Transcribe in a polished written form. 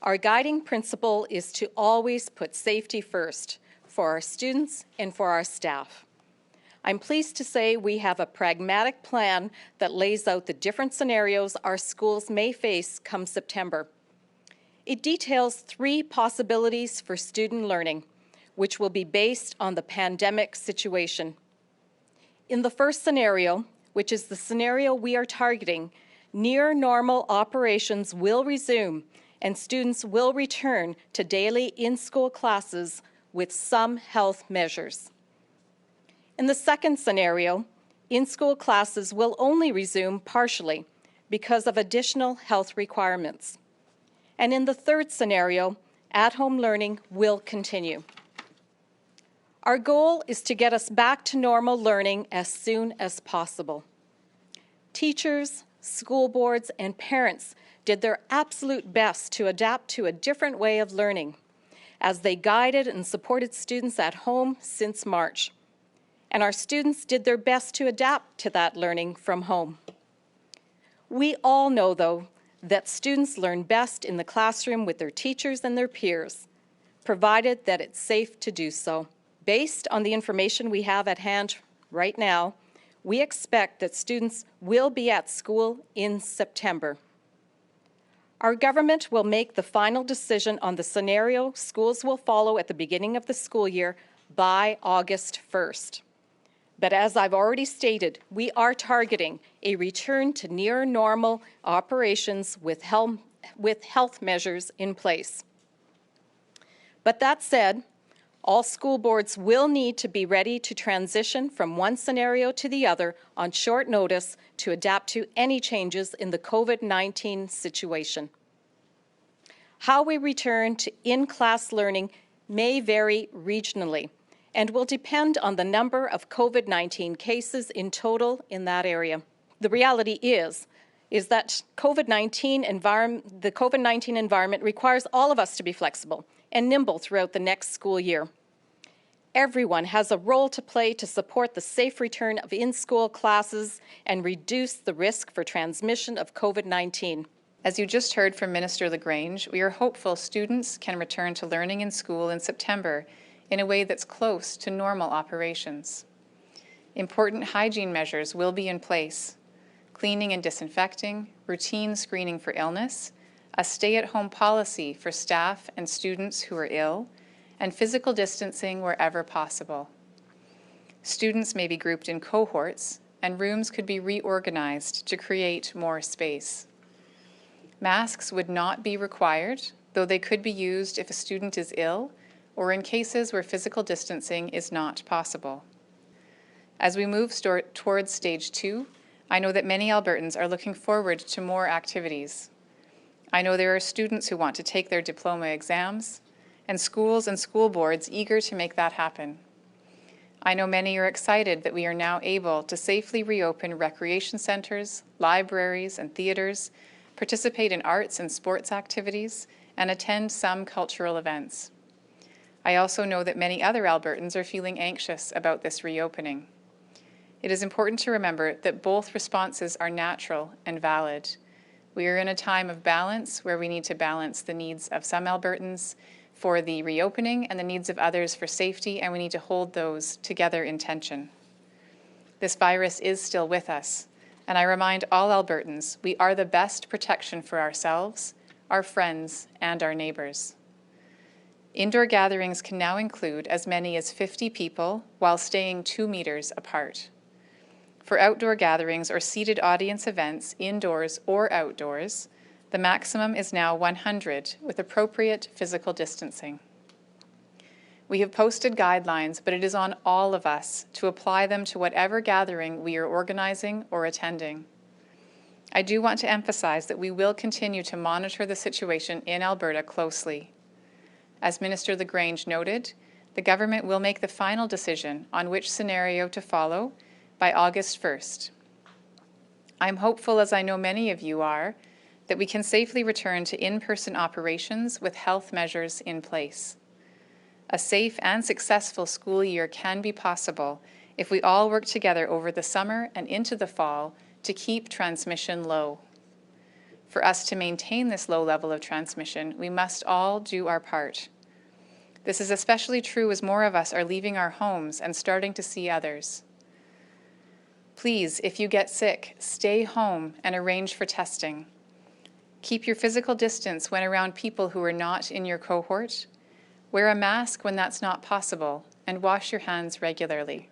Our guiding principle is to always put safety first for our students and for our staff. I'm pleased to say we have a pragmatic plan that lays out the different scenarios our schools may face come September. It details 3 possibilities for student learning, which will be based on the pandemic situation. In the first scenario, which is the scenario we are targeting, near normal operations will resume and students will return to daily in-school classes with some health measures. In the second scenario, in-school classes will only resume partially because of additional health requirements. And in the third scenario, at-home learning will continue. Our goal is to get us back to normal learning as soon as possible. Teachers, school boards, and parents did their absolute best to adapt to a different way of learning as they guided and supported students at home since March. And our students did their best to adapt to that learning from home. We all know, though, that students learn best in the classroom with their teachers and their peers, provided that it's safe to do so. Based on the information we have at hand right now, we expect that students will be at school in September. Our government will make the final decision on the scenario schools will follow at the beginning of the school year by August 1st. But as I've already stated, we are targeting a return to near normal operations with health measures in place. But that said, all school boards will need to be ready to transition from one scenario to the other on short notice to adapt to any changes in the COVID-19 situation. How we return to in-class learning may vary regionally and will depend on the number of COVID-19 cases in total in that area. The reality is that the COVID-19 environment requires all of us to be flexible and nimble throughout the next school year. Everyone has a role to play to support the safe return of in-school classes and reduce the risk for transmission of COVID-19. As you just heard from Minister LaGrange, we are hopeful students can return to learning in school in September in a way that's close to normal operations. Important hygiene measures will be in place: cleaning and disinfecting, routine screening for illness, a stay-at-home policy for staff and students who are ill, and physical distancing wherever possible. Students may be grouped in cohorts, and rooms could be reorganized to create more space. Masks would not be required, though they could be used if a student is ill or in cases where physical distancing is not possible. As we move towards stage 2, I know that many Albertans are looking forward to more activities. I know there are students who want to take their diploma exams, and schools and school boards eager to make that happen. I know many are excited that we are now able to safely reopen recreation centers, libraries, and theaters, participate in arts and sports activities, and attend some cultural events. I also know that many other Albertans are feeling anxious about this reopening. It is important to remember that both responses are natural and valid. We are in a time of balance where we need to balance the needs of some Albertans for the reopening and the needs of others for safety, and we need to hold those together in tension. This virus is still with us, and I remind all Albertans we are the best protection for ourselves, our friends, and our neighbours. Indoor gatherings can now include as many as 50 people while staying 2 meters apart. For outdoor gatherings or seated audience events, indoors or outdoors, the maximum is now 100 with appropriate physical distancing. We have posted guidelines, but it is on all of us to apply them to whatever gathering we are organizing or attending. I do want to emphasize that we will continue to monitor the situation in Alberta closely. As Minister LaGrange noted, the government will make the final decision on which scenario to follow by August 1st. I'm hopeful, as I know many of you are, that we can safely return to in-person operations with health measures in place. A safe and successful school year can be possible if we all work together over the summer and into the fall to keep transmission low. For us to maintain this low level of transmission, we must all do our part. This is especially true as more of us are leaving our homes and starting to see others. Please, if you get sick, stay home and arrange for testing. Keep your physical distance when around people who are not in your cohort. Wear a mask when that's not possible, and wash your hands regularly.